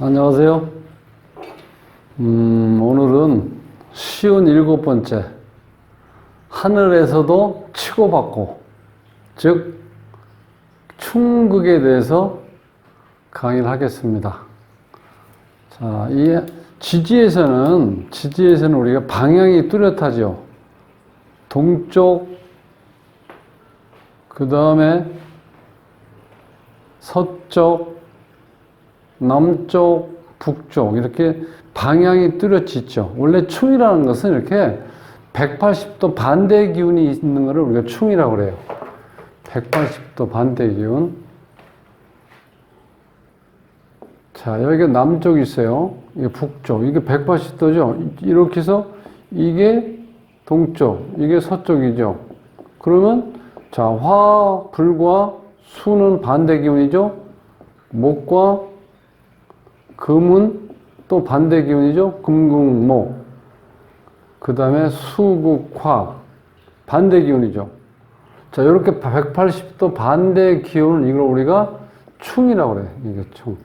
안녕하세요. 오늘은 쉬운 7번째, 하늘에서도 치고받고, 즉 충극에 대해서 강의를 하겠습니다. 자, 이 지지에서는 우리가 방향이 뚜렷하죠. 동쪽, 그 다음에 서쪽, 남쪽, 북쪽 이렇게 방향이 뚜렷있죠. 원래 충이라는 것은 이렇게 180도 반대 기운이 있는 것을 우리가 충이라고 그래요. 180도 반대 기운. 자, 여기가 남쪽이 있어요. 이게 북쪽. 이게 180도죠. 이렇게 해서 이게 동쪽, 이게 서쪽이죠. 그러면 자, 화, 불과 수는 반대 기운이죠. 목과 금은 또 반대 기운이죠. 금국목. 그 다음에 수국화. 반대 기운이죠. 자, 이렇게 180도 반대 기운을 이걸 우리가 충이라고 그래요. 이게 충.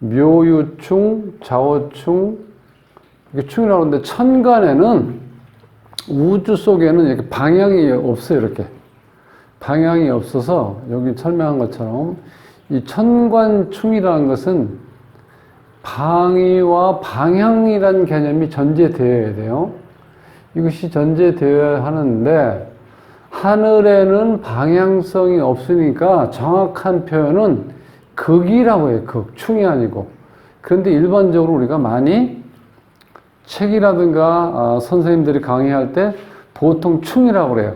묘유충, 자오충. 이게 충이라고 하는데, 천간에는 우주 속에는 이렇게 방향이 없어요. 이렇게. 방향이 없어서, 여기 설명한 것처럼, 이 천관충이라는 것은 방위와 방향이라는 개념이 전제되어야 돼요. 이것이 전제되어야 하는데 하늘에는 방향성이 없으니까 정확한 표현은 극이라고 해요. 극, 충이 아니고. 그런데 일반적으로 우리가 많이 책이라든가 선생님들이 강의할 때 보통 충이라고 그래요.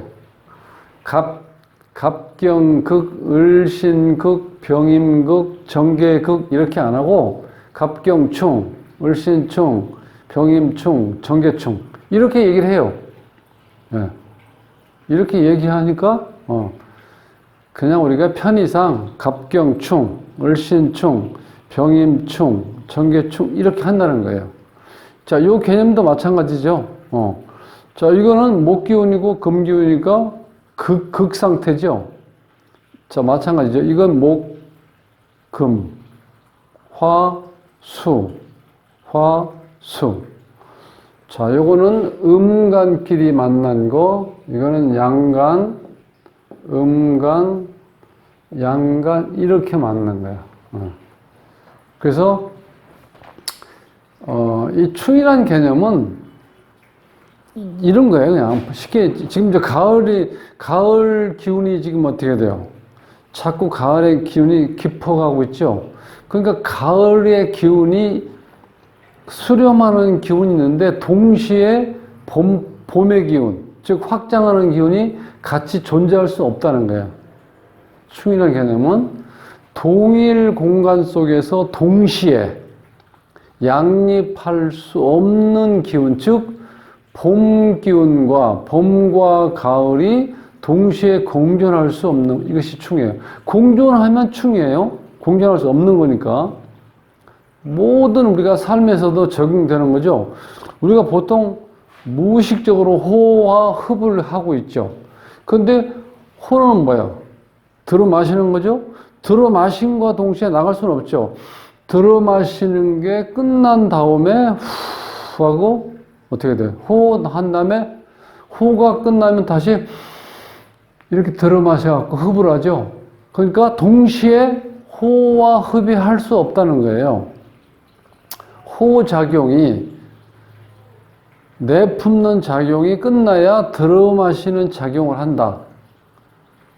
갑경극, 을신극, 병임극, 정계극 이렇게 안 하고 갑경충, 을신충, 병임충, 정계충 이렇게 얘기를 해요. 네. 이렇게 얘기하니까 그냥 우리가 편의상 갑경충, 을신충, 병임충, 정계충 이렇게 한다는 거예요. 자, 요 개념도 마찬가지죠. 자, 이거는 목기운이고 금기운이니까 극 상태죠. 자, 마찬가지죠. 이건 목, 금, 화, 수. 자, 요거는 음간끼리 만난 거, 이거는 양간, 음간, 양간, 이렇게 만난 거야. 그래서, 이 충이란 개념은 이런 거예요. 그냥 쉽게, 지금 이제 가을 기운이 지금 어떻게 돼요? 자꾸 가을의 기운이 깊어가고 있죠? 그러니까 가을의 기운이 수렴하는 기운이 있는데 동시에 봄의 기운, 즉 확장하는 기운이 같이 존재할 수 없다는 거예요. 충이라는 개념은 동일 공간 속에서 동시에 양립할 수 없는 기운, 즉 봄 기운과 봄과 가을이 동시에 공존할 수 없는 이것이 충이에요. 공존하면 충이에요. 공존할 수 없는 거니까. 모든 우리가 삶에서도 적용되는 거죠. 우리가 보통 무의식적으로 호와 흡을 하고 있죠. 근데 호는 뭐예요? 들어 마시는 거죠. 들어 마신과 동시에 나갈 수는 없죠. 들어 마시는 게 끝난 다음에 후 하고 어떻게 돼요? 호 한 다음에 호가 끝나면 다시 이렇게 들어 마셔갖고 흡을 하죠. 그러니까 동시에 호와 흡이 할 수 없다는 거예요. 호작용이 내품는 작용이 끝나야 들어 마시는 작용을 한다.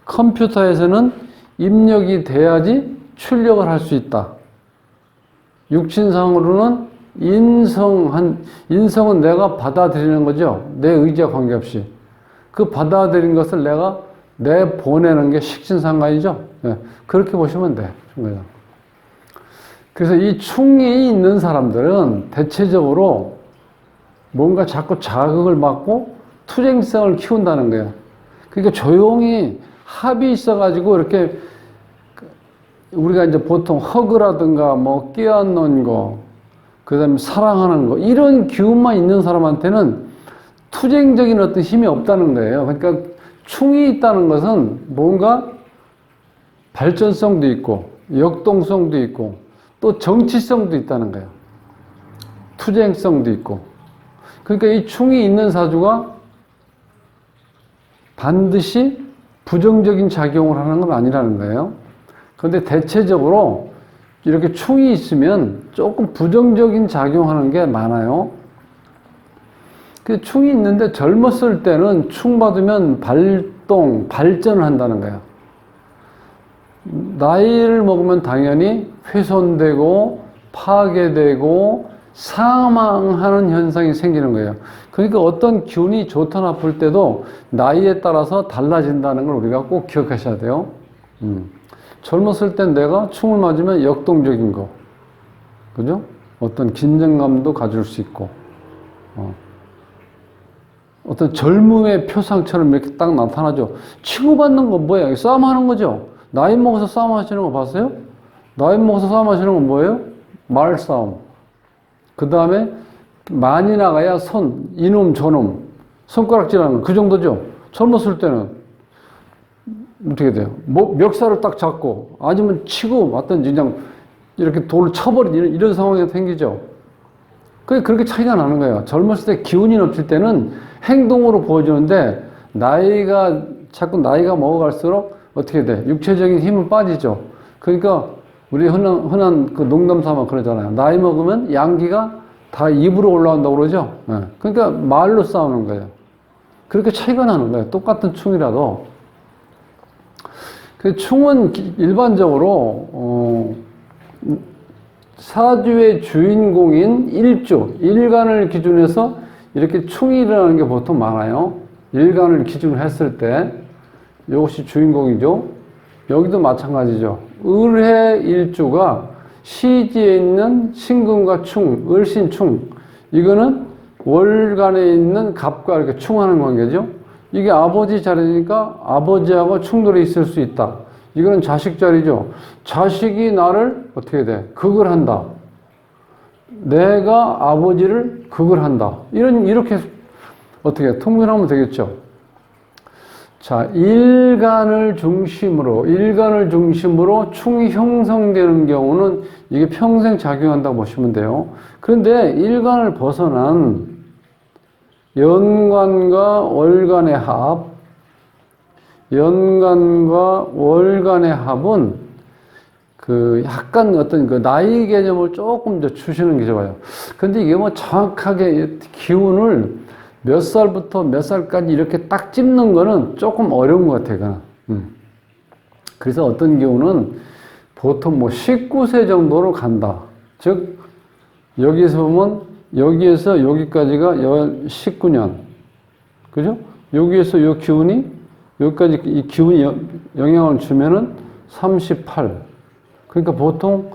컴퓨터에서는 입력이 돼야지 출력을 할 수 있다. 육신상으로는 인성은 내가 받아들이는 거죠. 내 의지와 관계없이. 그 받아들인 것을 내가 내보내는 게 식신상관이죠. 네. 그렇게 보시면 돼. 그래서 이 충이 있는 사람들은 대체적으로 뭔가 자꾸 자극을 받고 투쟁성을 키운다는 거예요. 그러니까 조용히 합이 있어가지고 이렇게 우리가 이제 보통 허그라든가 뭐 끼얹는 거, 그 다음에 사랑하는 거, 이런 기운만 있는 사람한테는 투쟁적인 어떤 힘이 없다는 거예요. 그러니까 충이 있다는 것은 뭔가 발전성도 있고, 역동성도 있고, 또 정치성도 있다는 거예요. 투쟁성도 있고. 그러니까 이 충이 있는 사주가 반드시 부정적인 작용을 하는 건 아니라는 거예요. 그런데 대체적으로 이렇게 충이 있으면 조금 부정적인 작용하는 게 많아요. 그 충이 있는데 젊었을 때는 충 받으면 발전을 한다는 거예요. 나이를 먹으면 당연히 훼손되고 파괴되고 사망하는 현상이 생기는 거예요. 그러니까 어떤 기운이 좋다 나쁠 때도 나이에 따라서 달라진다는 걸 우리가 꼭 기억하셔야 돼요. 젊었을 땐 내가 충을 맞으면 역동적인 거, 그죠? 어떤 긴장감도 가질 수 있고, 어떤 젊음의 표상처럼 이렇게 딱 나타나죠. 치고받는 건 뭐예요? 싸움하는 거죠. 나이 먹어서 싸움하시는 거 봤어요? 나이 먹어서 싸움하시는 건 뭐예요? 말싸움. 그 다음에 많이 나가야 이놈 저놈, 손가락질하는 그 정도죠. 젊었을 때는 어떻게 돼요? 멱살을 딱 잡고 아니면 치고 왔든지 그냥 이렇게 돌을 쳐버리는 이런 상황이 생기죠. 그렇게 차이가 나는 거예요. 젊었을 때 기운이 넘칠 때는 행동으로 보여주는데 자꾸 나이가 먹어갈수록 어떻게 돼? 육체적인 힘은 빠지죠. 그러니까 우리 흔한 그 농담 삼아 그러잖아요. 나이 먹으면 양기가 다 입으로 올라온다고 그러죠. 네. 그러니까 말로 싸우는 거예요. 그렇게 차이가 나는 거예요. 똑같은 충이라도. 그 충은 일반적으로 사주의 주인공인 일간을 기준해서 이렇게 충이 일어나는 게 보통 많아요. 일간을 기준으로 했을 때 이것이 주인공이죠. 여기도 마찬가지죠. 을의 일주가 시지에 있는 신금과 충, 을신충, 이거는 월간에 있는 갑과 이렇게 충하는 관계죠. 이게 아버지 자리니까 아버지하고 충돌이 있을 수 있다. 이거는 자식 자리죠. 자식이 나를 어떻게 돼? 극을 한다. 내가 아버지를 극을 한다. 이렇게 어떻게 통변하면 되겠죠. 자, 일간을 중심으로 충이 형성되는 경우는 이게 평생 작용한다고 보시면 돼요. 그런데 일간을 벗어난 연간과 월간의 합은 그 약간 어떤 그 나이 개념을 조금 더 주시는 게 좋아요. 근데 이게 뭐 정확하게 기운을 몇 살부터 몇 살까지 이렇게 딱 찝는 거는 조금 어려운 것 같아요. 그래서 어떤 경우는 보통 뭐 19세 정도로 간다. 즉, 여기서 보면 여기에서 여기까지가 19년. 그죠? 여기에서 이 기운이 여기까지 이 기운이 영향을 주면은 38. 그러니까 보통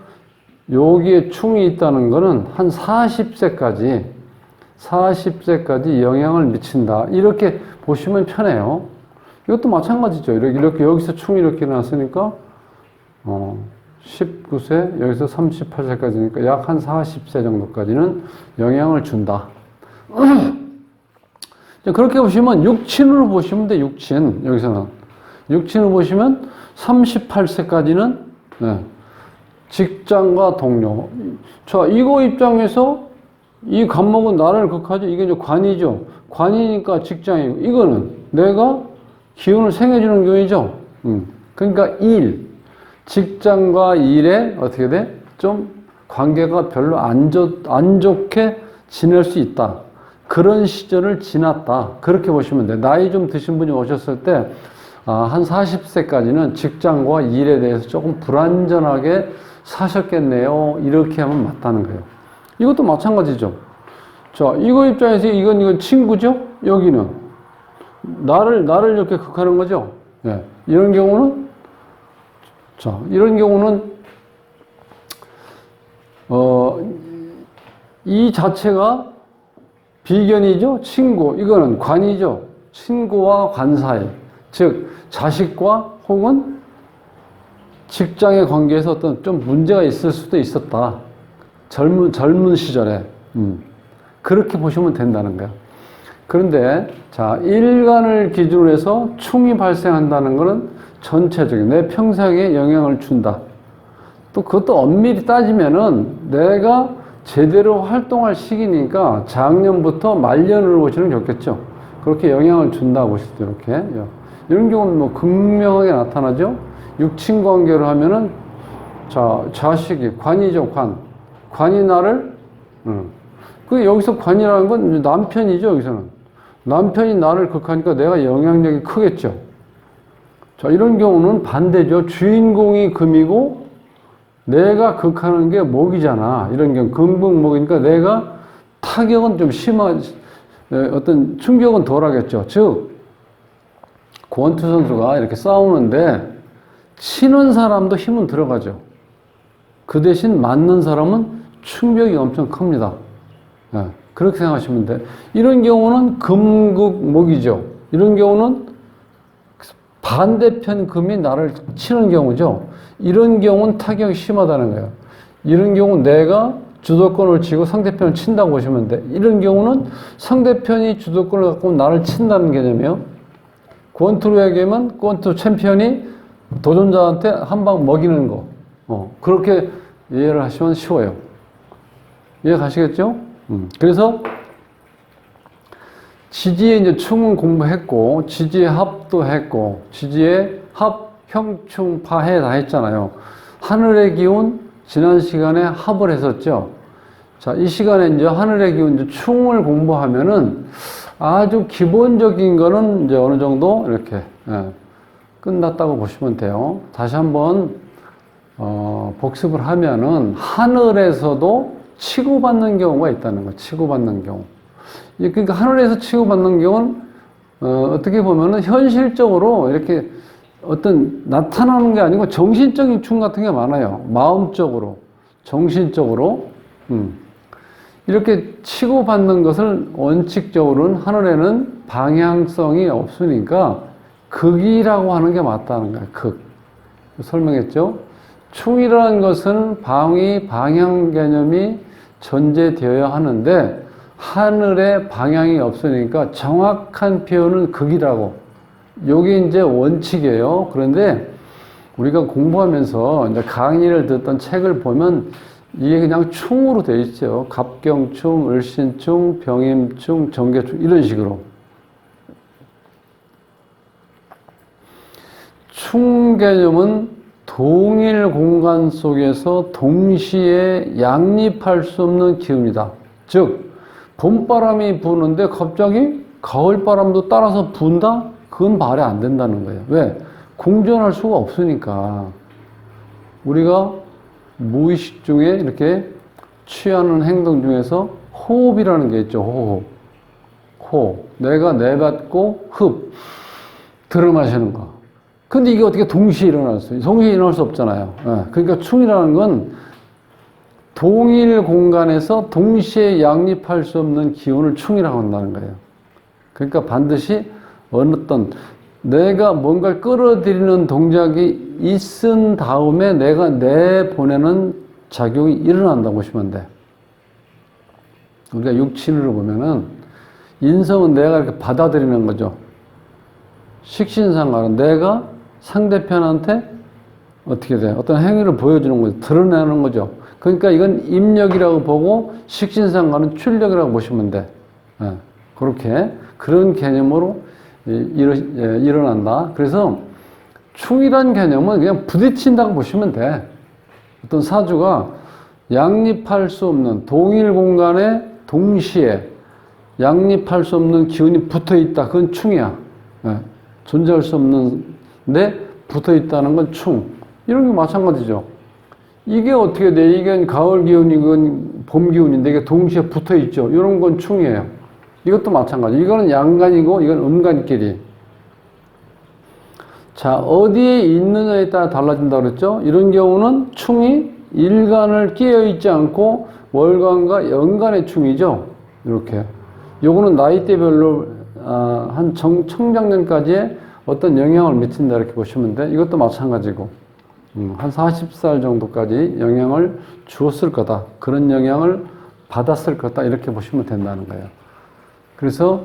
여기에 충이 있다는 거는 한 40세까지 영향을 미친다. 이렇게 보시면 편해요. 이것도 마찬가지죠. 이렇게 여기서 충이 이렇게 나왔으니까 19세, 여기서 38세까지니까 약 한 40세 정도까지는 영향을 준다. 그렇게 보시면 육친으로 보시면 돼. 여기서는 육친으로 보시면 38세까지는 직장과 동료. 자, 이거 입장에서 이 간목은 나를 극하죠. 이게 이제 관이죠. 관이니까 직장이고, 이거는 내가 기운을 생해주는 교이죠. 그러니까 직장과 일에 어떻게 돼? 좀 관계가 별로 안 좋게 지낼 수 있다. 그런 시절을 지났다. 그렇게 보시면 돼. 나이 좀 드신 분이 오셨을 때, 한 40세까지는 직장과 일에 대해서 조금 불안전하게 사셨겠네요. 이렇게 하면 맞다는 거예요. 이것도 마찬가지죠. 자, 이거 입장에서 이건 친구죠? 여기는. 나를 이렇게 극하는 거죠? 네. 이런 경우는, 이 자체가 비견이죠? 친구. 이거는 관이죠? 친구와 관 사이. 즉, 자식과 혹은 직장의 관계에서 어떤 좀 문제가 있을 수도 있었다. 젊은 시절에. 그렇게 보시면 된다는 거예요. 그런데, 자, 일간을 기준으로 해서 충이 발생한다는 것은 전체적인 내 평생에 영향을 준다. 또 그것도 엄밀히 따지면은 내가 제대로 활동할 시기니까 작년부터 말년으로 보시는 게 좋겠죠. 그렇게 영향을 준다고 보시죠. 이렇게. 이런 경우는 뭐 극명하게 나타나죠. 육친 관계로 하면은 자, 자식이 관이죠, 관. 관이 나를 그 여기서 관이라는 건 남편이죠, 여기서는. 남편이 나를 극하니까 내가 영향력이 크겠죠. 자, 이런 경우는 반대죠. 주인공이 금이고 내가 극하는 게 목이잖아. 이런 경우 금극목이니까 내가 타격은 좀 어떤 충격은 덜하겠죠. 즉 권투 선수가 이렇게 싸우는데 치는 사람도 힘은 들어가죠. 그 대신 맞는 사람은 충격이 엄청 큽니다. 네, 그렇게 생각하시면 돼. 이런 경우는 금극목이죠. 이런 경우는 반대편 금이 나를 치는 경우죠. 이런 경우는 타격이 심하다는 거예요. 이런 경우 내가 주도권을 쥐고 상대편을 친다고 보시면 돼. 이런 경우는 상대편이 주도권을 갖고 나를 친다는 개념이에요. 권투로 얘기하면 권투 챔피언이 도전자한테 한 방 먹이는 거. 그렇게 이해를 하시면 쉬워요. 이해 가시겠죠? 그래서 지지의 이제 충은 공부했고, 지지의 합도 했고, 지지의 합, 형충, 파해 다 했잖아요. 하늘의 기운, 지난 시간에 합을 했었죠. 자, 이 시간에 이제 하늘의 기운, 이제 충을 공부하면은 아주 기본적인 거는 이제 어느 정도 이렇게, 끝났다고 보시면 돼요. 다시 한번, 복습을 하면은 하늘에서도 치고받는 경우가 있다는 거예요. 치고받는 경우. 그러니까 하늘에서 치고받는 경우는 어떻게 보면은 현실적으로 이렇게 어떤 나타나는 게 아니고 정신적인 충 같은 게 많아요. 마음적으로, 정신적으로. 이렇게 치고받는 것을 원칙적으로는 하늘에는 방향성이 없으니까 극이라고 하는 게 맞다는 거예요. 극. 설명했죠? 충이라는 것은 방향 개념이 전제되어야 하는데 하늘에 방향이 없으니까 정확한 표현은 극이라고. 요게 이제 원칙이에요. 그런데 우리가 공부하면서 이제 강의를 듣던 책을 보면 이게 그냥 충으로 되어 있죠. 갑경충, 을신충, 병임충, 정계충 이런 식으로. 충 개념은 동일 공간 속에서 동시에 양립할 수 없는 기운이다. 즉 봄바람이 부는데 갑자기 가을바람도 따라서 분다? 그건 말이 안 된다는 거예요. 왜? 공존할 수가 없으니까. 우리가 무의식 중에 이렇게 취하는 행동 중에서 호흡이라는 게 있죠. 호흡. 호흡. 내가 내뱉고 흡. 들어 마시는 거. 근데 이게 어떻게 동시에 일어날 수 있어요? 동시에 일어날 수 없잖아요. 그러니까 충이라는 건 동일 공간에서 동시에 양립할 수 없는 기운을 충이라고 한다는 거예요. 그러니까 반드시 어떤 내가 뭔가를 끌어들이는 동작이 있은 다음에 내가 내보내는 작용이 일어난다고 보시면 돼. 우리가 육친으로 보면은 인성은 내가 이렇게 받아들이는 거죠. 식신상관은 내가 상대편한테 어떻게 돼? 어떤 행위를 보여주는 거죠. 드러내는 거죠. 그러니까 이건 입력이라고 보고 식신상관은 출력이라고 보시면 돼. 그렇게 그런 개념으로 일어난다. 그래서 충이란 개념은 그냥 부딪힌다고 보시면 돼. 어떤 사주가 양립할 수 없는 동일 공간에 동시에 양립할 수 없는 기운이 붙어 있다. 그건 충이야. 존재할 수 없는데 붙어 있다는 건 충. 이런 게 마찬가지죠. 이게 어떻게 돼? 이건 가을 기운이건 봄 기운인데 이게 동시에 붙어 있죠. 이런 건 충이에요. 이것도 마찬가지. 이거는 양간이고 이건 음간끼리. 자, 어디에 있느냐에 따라 달라진다 그랬죠? 이런 경우는 충이 일간을 끼어 있지 않고 월간과 연간의 충이죠. 이렇게. 요거는 나이대별로 한 청장년까지의 어떤 영향을 미친다 이렇게 보시면 돼. 이것도 마찬가지고. 한 40살 정도까지 영향을 주었을 거다. 그런 영향을 받았을 거다. 이렇게 보시면 된다는 거예요. 그래서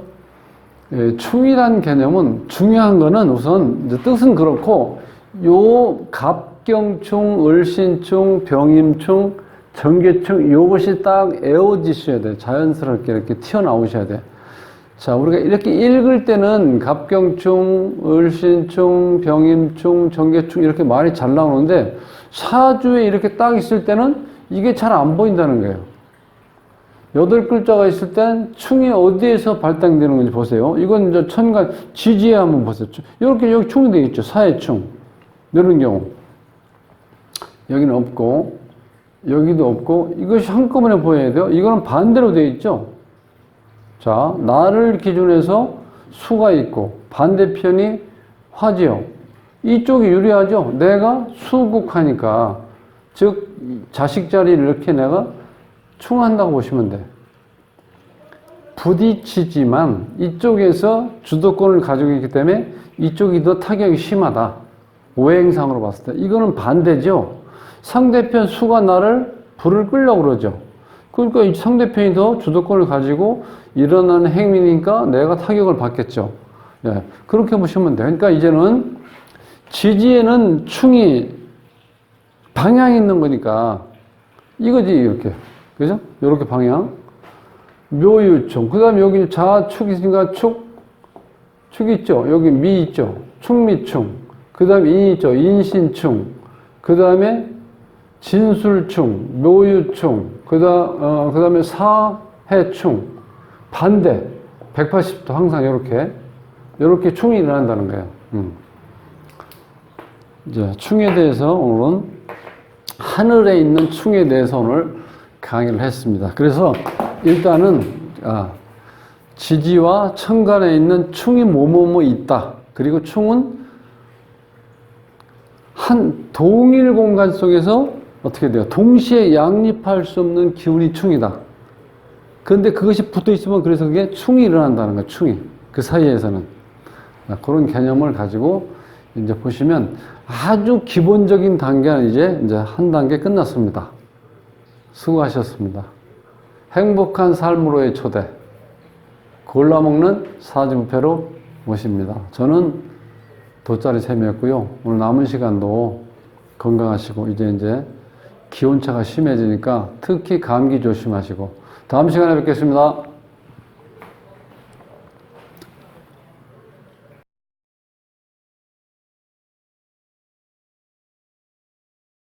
충이란 개념은 중요한 거는 우선 이제 뜻은 그렇고 요 갑경충, 을신충, 병임충, 정계충 요것이 딱 에워지셔야 돼요. 자연스럽게 이렇게 튀어나오셔야 돼요. 자, 우리가 이렇게 읽을 때는 갑경충, 을신충, 병임충, 정계충 이렇게 말이 잘 나오는데 사주에 이렇게 딱 있을 때는 이게 잘 안 보인다는 거예요. 8글자가 있을 땐 충이 어디에서 발당되는 건지 보세요. 이건 이제 천간, 지지에 한번 보세요. 이렇게 여기 충이 되어 있죠. 사해충. 이런 경우. 여기는 없고, 여기도 없고, 이것이 한꺼번에 보여야 돼요. 이거는 반대로 되어 있죠. 자, 나를 기준해서 수가 있고, 반대편이 화지요. 이쪽이 유리하죠. 내가 수국하니까, 즉, 자식 자리를 이렇게 내가 충한다고 보시면 돼. 부딪히지만 이쪽에서 주도권을 가지고 있기 때문에 이쪽이 더 타격이 심하다. 오행상으로 봤을 때. 이거는 반대죠. 상대편 수가 나를 불을 끌려고 그러죠. 그러니까 이 상대편이 더 주도권을 가지고 일어나는 행위니까 내가 타격을 받겠죠. 예, 그렇게 보시면 돼요. 그러니까 이제는 지지에는 충이 방향이 있는 거니까 이거지, 이렇게. 그죠? 요렇게 방향. 묘유충. 그 다음에 여기 자축이 있으니까 축 있죠? 여기 미 있죠? 축미충. 그 다음에 인 있죠? 인신충. 그 다음에 진술충, 묘유충. 그 다음에 사해충. 반대. 180도 항상 요렇게 충이 일어난다는 거예요. 이제 충에 대해서 오늘은 하늘에 있는 충에 대해서 오늘 강의를 했습니다. 그래서 일단은 지지와 천간에 있는 충이 뭐뭐뭐 있다. 그리고 충은 한 동일 공간 속에서 어떻게 돼요? 동시에 양립할 수 없는 기운이 충이다. 그런데 그것이 붙어 있으면 그래서 그게 충이 일어난다는 거예요. 충이. 그 사이에서는. 그런 개념을 가지고 이제 보시면 아주 기본적인 단계는 이제 한 단계 끝났습니다. 수고하셨습니다. 행복한 삶으로의 초대. 골라먹는 사주부패로 모십니다. 저는 돗자리 쌤이었고요. 오늘 남은 시간도 건강하시고 이제 기온차가 심해지니까 특히 감기 조심하시고 다음 시간에 뵙겠습니다.